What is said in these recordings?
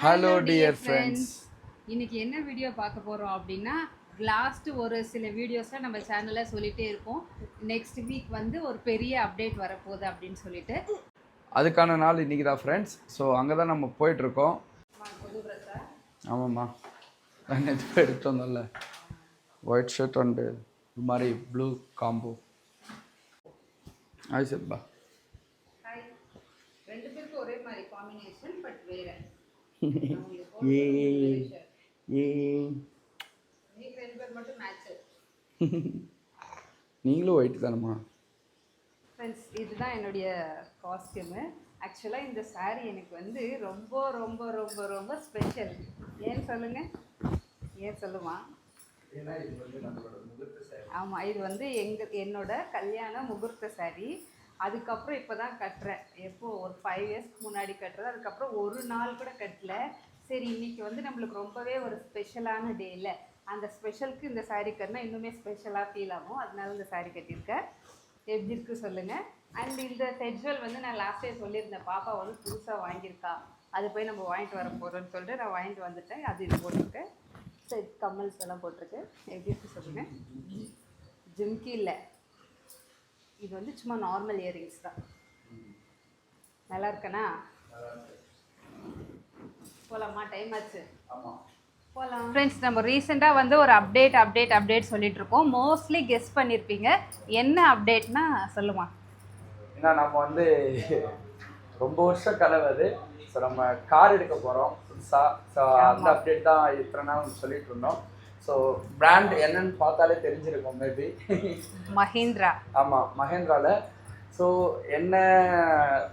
Hello dear friends. இன்னைக்கு என்ன video பார்க்க போகிறோம் அப்படின்னா, லாஸ்ட் ஒரு சில வீடியோஸில் நம்ம சேனலில் சொல்லிகிட்டே இருப்போம், நெக்ஸ்ட் வீக் வந்து ஒரு பெரிய அப்டேட் வரப்போகுது அப்படின்னு சொல்லிட்டு. அதுக்கான நாள் இன்றைக்கி தான் ஃப்ரெண்ட்ஸ். ஸோ அங்கே தான் நம்ம போயிட்டுருக்கோம். ஆமாம்மா, நான் நேற்று எடுத்துட்டு வந்தோம்ல, ஒயிட் ஷர்ட் அண்டு இது மாதிரி ப்ளூ காம்போ. ஹாய் சப்பா. ஹாய். ரெண்டு பேருக்கும் ஒரே மாதிரி காம்பினேஷன், பட் வேறு. நீங்களும் ஒயிட் தானம்மா ஃப்ரெண்ட்ஸ்? இதுதான் என்னுடைய காஸ்டியூமு. ஆக்சுவலாக இந்த சாரீ எனக்கு வந்து ரொம்ப ரொம்ப ரொம்ப ரொம்ப ஸ்பெஷல். ஏன்னு சொல்லுங்கள், ஏன் சொல்லுமா? ஆமாம், இது வந்து என்னோட கல்யாண முகூர்த்த சாரீ. அதுக்கப்புறம் இப்போ தான் கட்டுறேன். எப்போது ஒரு 5 இயர்ஸ்க்கு முன்னாடி கட்டுறது. அதுக்கப்புறம் ஒரு நாள் கூட கட்டல. சரி, இன்றைக்கி வந்து நம்மளுக்கு ரொம்பவே ஒரு ஸ்பெஷலான டே இல்லை, அந்த ஸ்பெஷலுக்கு இந்த சாரீ கட்டினா இன்னுமே ஸ்பெஷலாக ஃபீல் ஆகும். அதனால இந்த சாரீ கட்டியிருக்கேன். எப்படி இருக்குது சொல்லுங்கள். அண்ட் இந்த செட்ஜுவல் வந்து நான் லாஸ்ட்டே சொல்லியிருந்தேன், பாப்பா வந்து புதுசாக வாங்கியிருக்கா, அது போய் நம்ம வாங்கிட்டு வர போகிறோன்னு சொல்லிட்டு நான் வாங்கிட்டு வந்துட்டேன். அது இது போட்டிருக்கேன், செட் கம்மல்ஸ் எல்லாம் போட்டிருக்கேன். எப்படி இருக்குது சொல்லுங்கள். ஜிம்கி இல்லை, இது வந்து சும்மா நார்மல் இயரிங்ஸ் தான். நல்லா இருக்கேனா? போகலாமா? டைம் ஆச்சு, போகலாம். ஃப்ரெண்ட்ஸ், நம்ம ரீசெண்டாக வந்து ஒரு அப்டேட் சொல்லிட்டு இருக்கோம். மோஸ்ட்லி கெஸ் பண்ணியிருப்பீங்க. என்ன அப்டேட்னா சொல்லுமா? ஏன்னா நம்ம வந்து ரொம்ப வருஷம் கனவு அது. ஸோ நம்ம கார் எடுக்க போகிறோம் புதுசாக. ஸோ அந்த அப்டேட் தான் இத்தனை நாள் சொல்லிட்டு இருந்தோம். ஸோ பிராண்ட் என்னன்னு பார்த்தாலே தெரிஞ்சிருக்கும் மேபி. மஹேந்திரா. ஆமாம், மஹேந்திராவில். ஸோ என்ன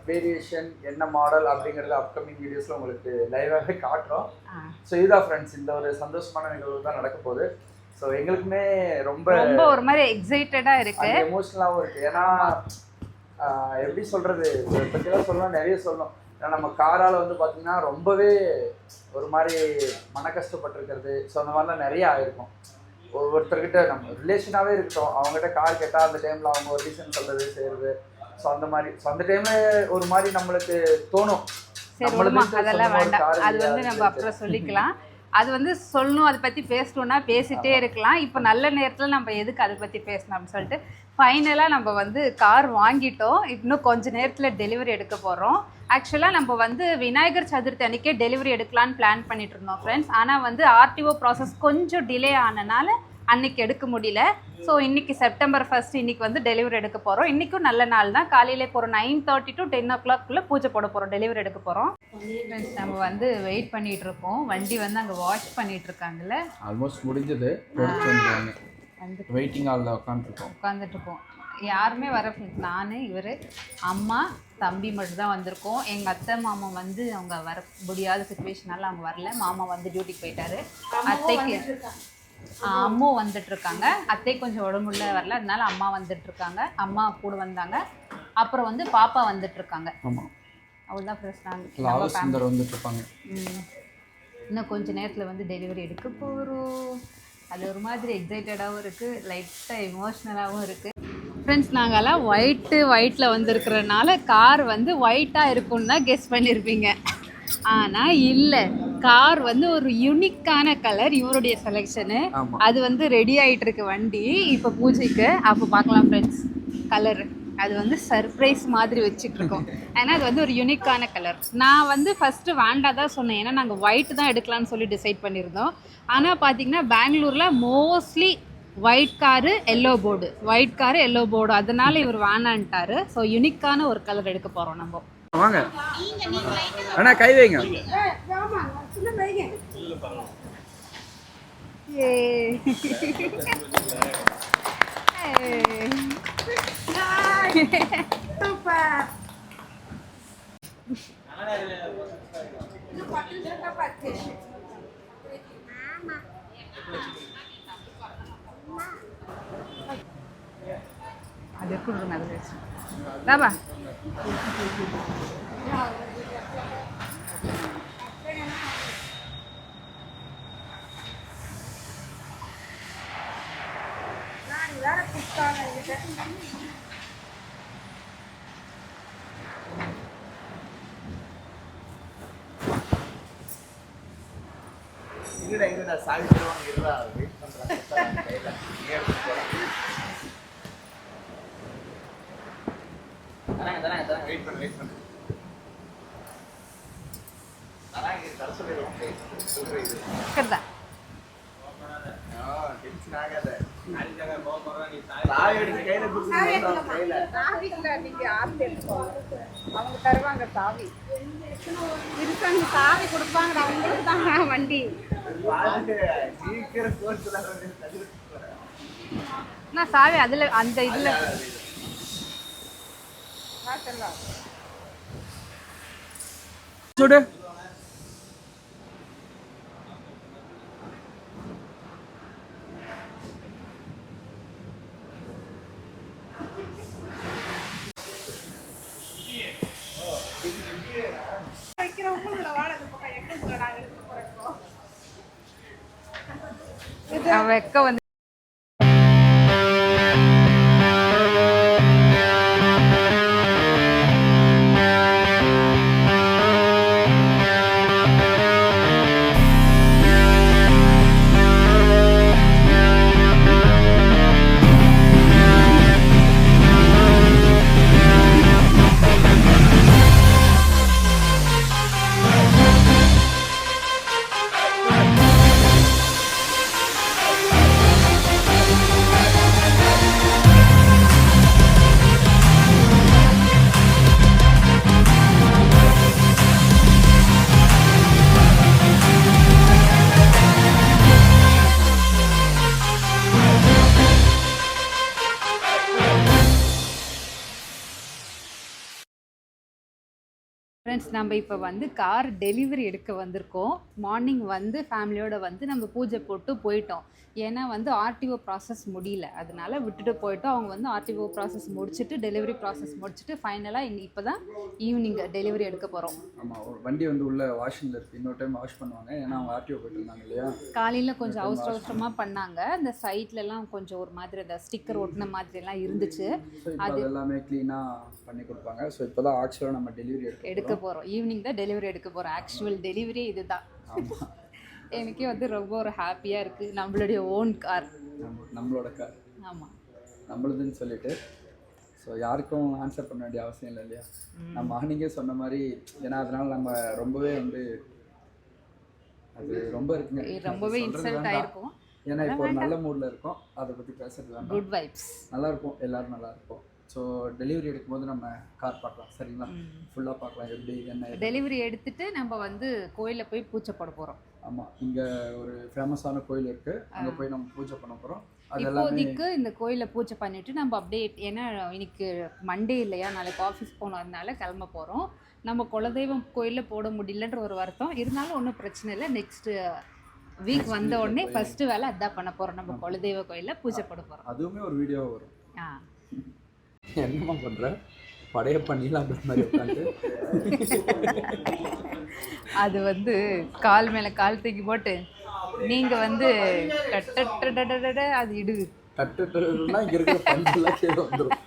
வேரியேஷன், என்ன மாடல் அப்படிங்கிறது அப்கமிங் வீடியோஸில் உங்களுக்கு லைவாகவே காட்டுறோம். ஸோ இதுதான் ஃப்ரெண்ட்ஸ், இந்த ஒரு சந்தோஷமான நிகழ்வு தான் நடக்க போகுது. ஸோ எங்களுக்குமே ரொம்ப ஒரு மாதிரி எக்ஸைட்டடாக இருக்குது, எமோஷ்னலாகவும் இருக்குது. ஏன்னா எப்படி சொல்கிறது, இதை பற்றிலாம் சொல்லணும், நிறைய சொல்லணும். ஏன்னா நம்ம காரால் வந்து பார்த்திங்கன்னா ரொம்பவே ஒரு மாதிரி மன கஷ்டப்பட்டுருக்கிறது. ஸோ அந்த மாதிரிலாம் நிறைய ஆகிருக்கும். ஒவ்வொருத்தர்கிட்ட நம்ம ரிலேஷனாகவே இருக்கட்டும், அவங்ககிட்ட கார் கேட்டால் அந்த டைமில் அவங்க ஒரு ரீசன் சொல்கிறது செய்கிறது. ஸோ அந்த மாதிரி அந்த டைமில் ஒரு மாதிரி நம்மளுக்கு தோணும். அதெல்லாம் வேண்டாம், அது வந்து நம்ம அப்புறம் சொல்லிக்கலாம். அது வந்து சொல்லணும், அதை பற்றி பேசணுன்னா பேசிகிட்டே இருக்கலாம். இப்போ நல்ல நேரத்தில் நம்ம எதுக்கு அதை பற்றி பேசணும் அப்படின்னு சொல்லிட்டு ஃபைனலாக நம்ம வந்து கார் வாங்கிட்டோம். இன்னும் கொஞ்சம் நேரத்தில் டெலிவரி எடுக்க போகிறோம். ஆக்சுவலாக நம்ம வந்து விநாயகர் சதுர்த்தி அன்றைக்கே டெலிவரி எடுக்கலான்னு பிளான் பண்ணிட்டு இருந்தோம் ஃப்ரெண்ட்ஸ். ஆனால் வந்து ஆர்டிஓ ப்ராசஸ் கொஞ்சம் டிலே ஆனனால அன்றைக்கி எடுக்க முடியல. ஸோ இன்றைக்கி செப்டம்பர் 1 இன்றைக்கி வந்து டெலிவரி எடுக்க போகிறோம். இன்றைக்கும் நல்ல நாள் தான். காலையிலே போகிறோம், 9:30 to 10 o'clock பூஜை போட போகிறோம், டெலிவரி எடுக்க போகிறோம். ஃப்ரெண்ட்ஸ், நம்ம வந்து வெயிட் பண்ணிகிட்ருக்கோம். வண்டி வந்து அங்கே வாஷ் பண்ணிகிட்ருக்காங்கல்ல, ஆல்மோஸ்ட் முடிஞ்சது. வந்து வெயிட்டிங் ஹாலில் உட்காந்துட்ருக்கோம். யாருமே வர, நான், இவர், அம்மா, தம்பி மட்டும் தான் வந்திருக்கோம். எங்கள் அத்தை மாமா வந்து அவங்க வர முடியாத சுச்சுவேஷனால அவங்க வரல. மாமா வந்து டியூட்டிக்கு போயிட்டாரு. அத்தைக்கு அம்மா வந்துட்டுருக்காங்க. அத்தை கொஞ்சம் உடம்புல வரல, அதனால அம்மா வந்துட்டுருக்காங்க. அம்மா கூட வந்தாங்க. அப்புறம் வந்து பாப்பா வந்துட்டுருக்காங்க. அவ்வளோதான் ஃப்ரெண்ட்ஸ். வந்துட்டுருப்பாங்க. இன்னும் கொஞ்சம் நேரத்தில் வந்து டெலிவரி எடுக்க போகிறோம். அது ஒரு மாதிரி எக்ஸைட்டடாகவும் இருக்குது, லைட்டாக எமோஷ்னலாகவும் இருக்குது. ஃப்ரெண்ட்ஸ், நாங்கள்லாம் ஒயிட்டில் வந்திருக்கிறனால கார் வந்து ஒயிட்டாக இருக்குன்னு தான் கெஸ் பண்ணியிருப்பீங்க. ஆனால் இல்லை, கார் வந்து ஒரு யூனிக்கான கலர், இவருடைய செலெக்ஷனு. அது வந்து ரெடி ஆகிட்டு இருக்கு வண்டி இப்போ பூஜைக்கு. அப்போ பார்க்கலாம் ஃப்ரெண்ட்ஸ் கலரு. அது வந்து சர்ப்ரைஸ் மாதிரி வச்சுட்ருக்கோம். ஏன்னா அது வந்து ஒரு யூனிக்கான கலர். நான் வந்து ஃபஸ்ட்டு வேண்டாம் தான் சொன்னேன், ஏன்னா நாங்கள் ஒயிட் தான் எடுக்கலான்னு சொல்லி டிசைட் பண்ணியிருந்தோம். ஆனால் பார்த்தீங்கன்னா பெங்களூரில் mostly white car yellow board, அதனால இவர் வேணான்ட்டாரு. ஸோ யூனிக்கான ஒரு கலர் எடுக்க போகிறோம் நம்ம. வாங்க அண்ணா, கை வைங்க. அது கொடுங்க, அது வச்சு தாபா. இருடா சாவி தருவாங்க இருடா வெயிட் பண்ணுறேன் கையில் தராங்க வெயிட் பண்ணு தராங்க தர சொல்லிடுவோம் டென்ஷன் ஆகாத சாவி எடுத்து கையில் அவங்க தருவாங்க சாவி இருக்காங்க சாவி கொடுப்பாங்க அவங்களுக்கு தான் வண்டி சீக்கிரம் நான் சாவி அதில் அந்த இதில் சுடு வெக்க வந்து ஃப்ரெண்ட்ஸ் நம்ம இப்போ வந்து கார் டெலிவரி எடுக்க வந்திருக்கோம். மார்னிங் வந்து ஃபேமிலியோடு வந்து நம்ம பூஜை போட்டு போயிட்டோம். ஏன்னா வந்து ஆர்டிஓ ப்ராசஸ் முடியல, அதனால விட்டுட்டு போயிட்டோம். அவங்க வந்து ஆர்டிஓ ப்ராசஸ் முடிச்சுட்டு டெலிவரி ப்ராசஸ் முடிச்சுட்டு ஃபைனலாக இப்போ தான் ஈவினிங் டெலிவரி எடுக்க போகிறோம். ஆமாம், ஒரு வண்டி வந்து உள்ள வாஷிங்கில் இருக்குது, இன்னொரு டைம் வாஷ் பண்ணுவாங்க. ஏன்னா அவங்க ஆர்டிஓ போயிட்டு இருந்தாங்க இல்லையா, காலையில் கொஞ்சம் அவசரமாக பண்ணாங்க. அந்த சைட்லலாம் கொஞ்சம் ஒரு மாதிரி அந்த ஸ்டிக்கர் ஒட்டின மாதிரிலாம் இருந்துச்சு. அது எல்லாமே க்ளீனாக பண்ணி கொடுப்பாங்க. ஸோ இப்போ தான் ஆக்சுவலாக நம்ம டெலிவரி எடுக்க போகிறோம். ஈவினிங் தான் டெலிவரி எடுக்க போகிறோம். ஆக்சுவல் டெலிவரி இதுதான். எனக்கே வந்து ரொம்ப ஒரு ஹாப்பியாக இருக்குது. நம்மளுடைய ஓன் கார், நம்மளோட கார். ஆமாம், நம்மளுதுன்னு சொல்லிட்டு ஸோ யாருக்கும் ஆன்சர் பண்ண வேண்டிய அவசியம் இல்லை இல்லையா. நம்ம மார்னிங்கே சொன்ன மாதிரி, ஏன்னா அதனால் நம்ம ரொம்பவே வந்து அது ரொம்ப இருக்குங்க, ரொம்பவே இன்சல்ட் ஆகிருக்கும். ஏன்னா இப்போ ஒரு நல்ல மூடில் இருக்கோம், அதை பற்றி பேசுறது வேண்டாம். குட் வைப்ஸ், நல்லாயிருக்கும், எல்லோரும் நல்லாயிருக்கும். ஸோ டெலிவரி எடுக்கும்போது நம்ம கார் பார்க்கலாம், சரிங்களா? ஃபுல்லாக பார்க்கலாம் எப்படி என்ன. டெலிவரி எடுத்துகிட்டு நம்ம வந்து கோயிலில் போய் பூஜை போட போகிறோம். ஆமாம், இங்கே ஒரு ஃபேமஸான கோயில் இருக்குது, அங்கே போய் நம்ம பூஜை பண்ண போகிறோம். இப்போதைக்கு இந்த கோயிலில் பூஜை பண்ணிவிட்டு நம்ம அப்படியே, ஏன்னா இன்னைக்கு மண்டே இல்லையா, நாளைக்கு ஆஃபீஸ் போனதுனால கிளம்ப போகிறோம். நம்ம குலதெய்வம் கோயிலில் போட முடியலன்ற ஒரு வருத்தம் இருந்தாலும் ஒன்றும் பிரச்சனை இல்லை. நெக்ஸ்ட்டு வீக் வந்த உடனே ஃபஸ்ட்டு வேலை அதான் பண்ண போகிறோம். நம்ம குலதெய்வ கோயிலில் பூஜை போட போகிறோம். அதுவுமே ஒரு வீடியோ வரும். என்னம்மா பண்ணுற, படைய பண்ணிடலாம் அப்படி மாதிரி உட்காந்து. அது வந்து கால் மேலே கால் தூக்கி போட்டு நீங்கள் வந்து அது இடுது டட்டுனா இங்கே இருக்கிற பஞ்செல்லாம் கீழே வந்துடும்.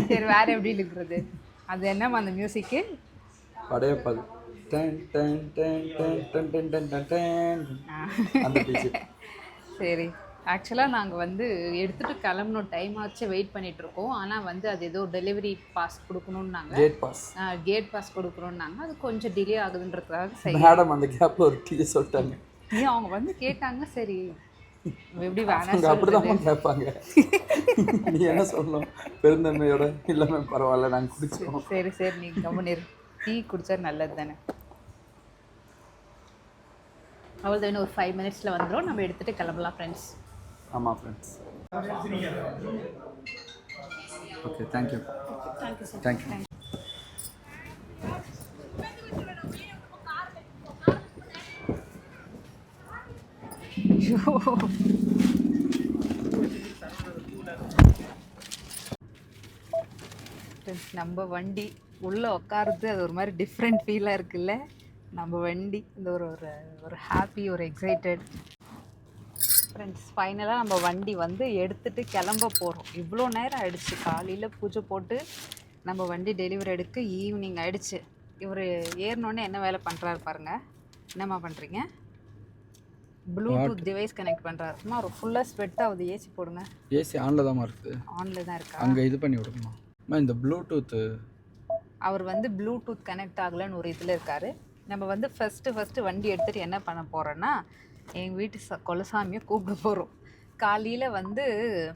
சரி, வேற எப்படி இருக்கிறது? அது என்னம்மா அந்த மியூசிக்கு? படையப்பாது சரி, ஆக்சுவலாக நாங்கள் வந்து எடுத்துகிட்டு கிளம்பணும், டைம் ஆச்சு, வெயிட் பண்ணிகிட்ருக்கோம். ஆனால் வந்து அது ஏதோ டெலிவரி பாஸ் கொடுக்கணுன்னாங்க, கேட் பாஸ் கொடுக்கணுன்னாங்க. அது கொஞ்சம் டிலே ஆகுதுன்றதுக்காக சரி மேடம் அந்த கேப்பில் ஒரு டீ சொல்லிட்டாங்க. அவங்க வந்து கேட்டாங்க, சரி எப்படி வேணாம் அப்படிதான் கேட்பாங்க. நீ என்ன சொல்லணும், பெருந்தன்மையோட எல்லாமே பரவாயில்ல நாங்கள் குடிச்சோம். சரி சரி, நீ கம்முன்னு டீ குடிச்சா நல்லது தானே. அவ்வளோ இன்னும் ஒரு 5 மினிட்ஸில் வந்துடும், நம்ம எடுத்துகிட்டு கிளம்பலாம் ஃப்ரெண்ட்ஸ். ஆமாம் friends, okay, thank you. Thank you sir. Thank you. நம்ம வண்டி உள்ளே உட்காருது, அது ஒரு மாதிரி டிஃப்ரெண்ட் ஃபீலாக இருக்குல்ல. நம்ம வண்டி இந்த ஒரு ஒரு ஹாப்பி, ஒரு எக்ஸைட்டட். ஃப்ரெண்ட்ஸ், ஃபைனலாக நம்ம வண்டி வந்து எடுத்துகிட்டு கிளம்ப போகிறோம். இவ்வளோ நேரம் ஆகிடுச்சு, காலையில் பூஜை போட்டு நம்ம வண்டி டெலிவரி எடுக்க ஈவினிங் ஆகிடுச்சு. இவர் ஏறினோடனே என்ன வேலை பண்ணுறாரு பாருங்கள். என்னம்மா பண்ணுறீங்க? ப்ளூடூத் டிவைஸ் கனெக்ட் பண்ணுறாரு. சும்மா ஒரு ஃபுல்லாக ஸ்வெட் ஆகுது. ஏசி போடுங்க. ஏசி ஆனில் தான் இருக்குது. ஆனில் தான் இருக்கா? அங்கே இது பண்ணி விடுமா இந்த ப்ளூடூத்து. அவர் வந்து ப்ளூடூத் கனெக்ட் ஆகலைன்னு ஒரு இதில் இருக்கார். நம்ம வந்து ஃபஸ்ட்டு வண்டி எடுத்துகிட்டு என்ன பண்ண போகிறோன்னா, எங்கள் வீட்டு குலசாமியை கூப்பிட போகிறோம். காலையில் வந்து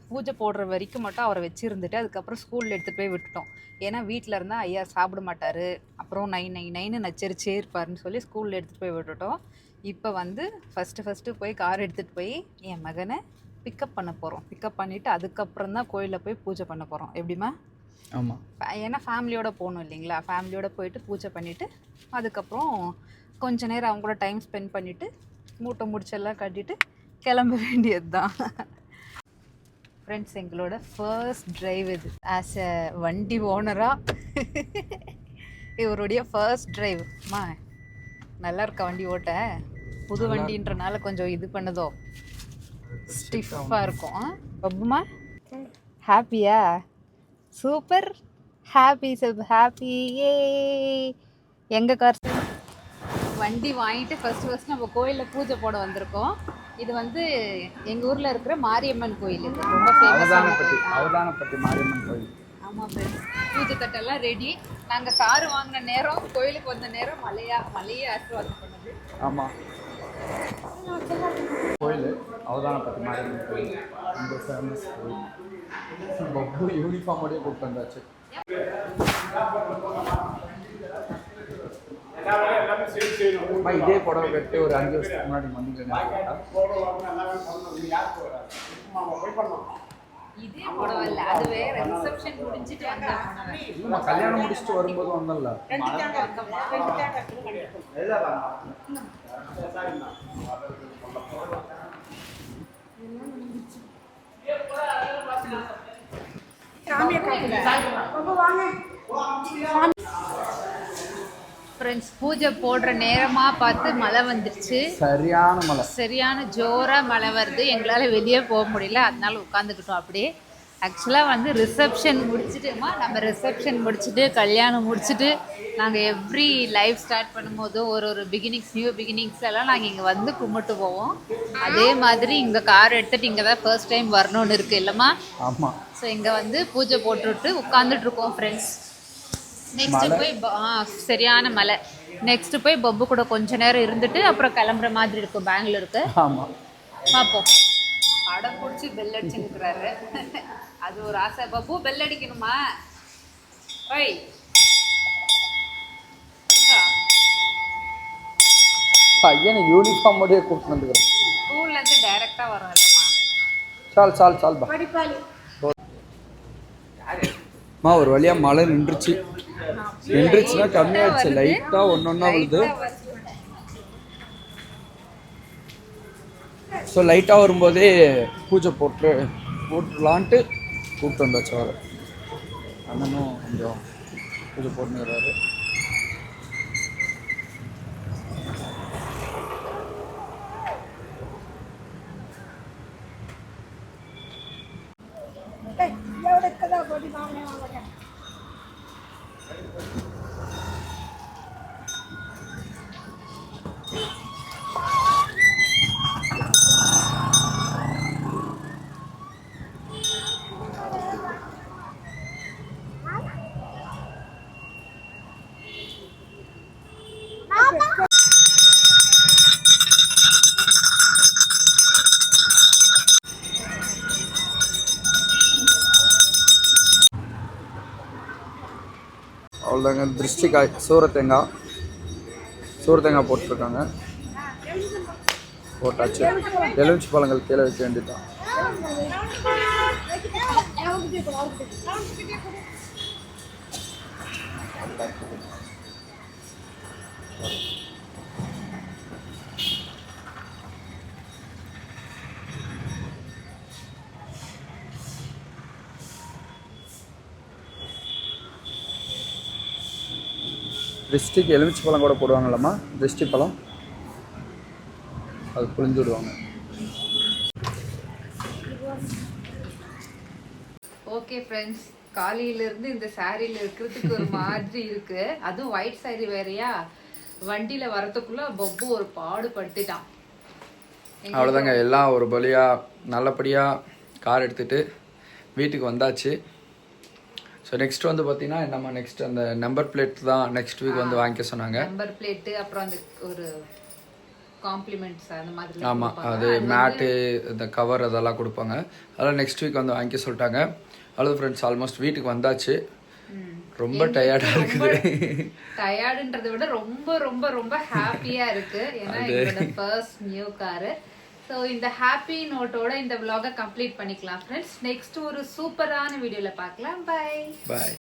பூஜை போடுற வரைக்கும் மட்டும் அவரை வச்சுருந்துட்டு அதுக்கப்புறம் ஸ்கூலில் எடுத்துகிட்டு போய் விட்டுட்டோம். ஏன்னா வீட்டில் இருந்தால் ஐயா சாப்பிட மாட்டார், அப்புறம் நைன்னு நச்சரிச்சே இருப்பார்னு சொல்லி ஸ்கூலில் எடுத்துகிட்டு போய் விட்டுட்டோம். இப்போ வந்து ஃபஸ்ட்டு போய் கார் எடுத்துகிட்டு போய் என் மகனை பிக்கப் பண்ண போகிறோம். பிக்கப் பண்ணிவிட்டு அதுக்கப்புறம் தான் கோயிலில் போய் பூஜை பண்ண போகிறோம். எப்படிமா? ஆமாம். ஏன்னா ஃபேமிலியோடு போகணும் இல்லைங்களா? ஃபேமிலியோடு போயிட்டு பூஜை பண்ணிவிட்டு அதுக்கப்புறம் கொஞ்ச நேரம் அவங்க கூட டைம் ஸ்பெண்ட் பண்ணிவிட்டு மூட்டை முடிச்செல்லாம் கட்டிட்டு கிளம்ப வேண்டியது தான். ஃப்ரெண்ட்ஸ், எங்களோட ஃபர்ஸ்ட் ட்ரைவ் இது. ஆஸ் எ வண்டி ஓனராக இவருடைய ஃபர்ஸ்ட் ட்ரைவ்மா. நல்லா இருக்கா வண்டி ஓட்ட? புது வண்டின்றனால கொஞ்சம் இது பண்ணுதோ, ஸ்டிஃபாக இருக்கும். பப்புமா ஹாப்பியா? Super happy happy. ஏ எங்கள் கார் வண்டி வாங்கிட்டு ஃபஸ்ட்டு நம்ம கோயிலில் பூஜை போட வந்திருக்கோம். இது வந்து எங்கள் ஊரில் இருக்கிற மாரியம்மன் கோயில். இது ரொம்ப அவதானப்பட்டி மாரியம்மன் கோயில். ஆமாம் ஃப்ரெண்ட்ஸ், பூஜை தட்டெல்லாம் ரெடி. நாங்கள் கார் வாங்கின நேரம், கோயிலுக்கு வந்த நேரம் மழையே ஆசீர்வாதம் பண்ணுது. ஆமாம், கோயில் அவதானப்பட்டி மாரியம்மன் கோயில் ரொம்ப ஃபேமஸ் கோயில். பப்பு யூனிஃபார்மோடய கூப்பிட்டு வந்தாச்சு. இதே புடவை கட்டி ஒரு 5 வருஷத்துக்கு முன்னாடி இதே புடவை இல்லை, அது வேற. ரிசப்ஷன் முடிஞ்சிட்டு வந்தேன். கல்யாணம் முடிச்சுட்டு வரும்போது வந்தல. ஃப்ரெண்ட்ஸ், பூஜை போடுற நேரமாக பார்த்து மழை வந்துடுச்சு. சரியான ஜோராக மழை வருது. எங்களால் வெளியே போக முடியல, அதனால உட்காந்துக்கிட்டோம் அப்படியே. ஆக்சுவலாக வந்து ரிசப்ஷன் நம்ம ரிசப்ஷன் முடிச்சுட்டு கல்யாணம் முடிச்சுட்டு நாங்கள் எவ்ரி லைஃப் ஸ்டார்ட் பண்ணும்போதும் ஒரு நியூ பிகினிங்ஸ் எல்லாம் நாங்கள் இங்கே வந்து கும்பிட்டு போவோம். அதே மாதிரி இங்கே கார் எடுத்துகிட்டு இங்கே தான் ஃபர்ஸ்ட் டைம் வரணும்னு இருக்குது இல்லைம்மா? ஆமாம். ஸோ இங்கே வந்து பூஜை போட்டுவிட்டு உட்காந்துட்ருக்கோம் ஃப்ரெண்ட்ஸ். நெக்ஸ்ட்டு போய் சரியான மழை. நெக்ஸ்ட்டு போய் பப்பு கூட கொஞ்ச நேரம் இருந்துட்டு அப்புறம் கிளம்புற மாதிரி இருக்கும் பெங்களூருக்கு. ஆமாம், பார்ப்போம். அடம் பிடிச்சி பெல் அடிச்சுருக்கிறாரு. அது ஒரு ஆசை. பப்பு பெல் அடிக்கணுமா? ஓய் பையனை யூனிஃபார்மோடய கூப்பிட்டு வந்துக்கிறேன். ஸ்கூல்லேருந்து டைரெக்டாக வரோம் இல்லைம்மா? சால் பா. ஒரு வழியாக மழை நின்றுச்சுன்னா கம்மியாச்சு. லைட்டாக ஒன்றா விழுது. ஸோ லைட்டாக வரும்போதே பூஜை போட்டுலான்ட்டு கூப்பிட்டு வந்தாச்சு. அவர் அண்ணனும் கொஞ்சம் பூஜை போட்டுக்கிறாரு. அவ்வளோதாங்க. திருஷ்டிக்காய் சூரத்தேங்காய் போட்டிருக்காங்க. போட்டாச்சு. எலுமிச்சி பழங்கள் கீழே வைக்க வேண்டியதுதான். திருஷ்டிக்கு எலுமிச்சி பழம் கூட போடுவாங்கல்லம்மா, திருஷ்டி பழம் அது புளிஞ்சு விடுவாங்க. ஓகே ஃப்ரெண்ட்ஸ், காலையிலேருந்து இந்த சாரியில் இருக்கிறதுக்கு ஒரு மாதிரி இருக்குது. அதுவும் ஒயிட் சாரி வேறையா. வண்டியில் வரத்துக்குள்ளே பப்பு ஒரு பாடு பட்டுட்டான். அவ்வளோதாங்க, எல்லாம் ஒரு வழியாக நல்லபடியாக கார் எடுத்துகிட்டு வீட்டுக்கு வந்தாச்சு. ஸோ நெக்ஸ்ட் வந்து பார்த்தீங்கன்னா நம்ம நெக்ஸ்ட் அந்த நம்பர் பிளேட் தான் நெக்ஸ்ட் வீக் வந்து வாங்கிக்க சொன்னாங்க. நம்பர் பிளேட்டு அப்புறம் அந்த ஒரு காம்ப்ளிமெண்ட்ஸ் அந்த மாதிரி. ஆமாம், அது மேட்டு இந்த கவர் அதெல்லாம் கொடுப்பாங்க. அதெல்லாம் நெக்ஸ்ட் வீக் வந்து வாங்கிக்க சொல்லிட்டாங்க. அவ்வளோ ஃப்ரெண்ட்ஸ், ஆல்மோஸ்ட் வீட்டுக்கு வந்தாச்சு. ரொம்ப டயர்டாக இருக்குது. டயர்டுன்றதை விட ரொம்ப ரொம்ப ரொம்ப ஹாப்பியாக இருக்குது. ஏன்னா என்னோட ஃபர்ஸ்ட் நியூ காரு. ஸோ இந்த ஹாப்பி நோட்டோட இந்த vlog-அ கம்ப்ளீட் பண்ணிக்கலாம் ஃப்ரெண்ட்ஸ். நெக்ஸ்ட் ஒரு சூப்பரான வீடியோவில் பார்க்கலாம். Bye bye.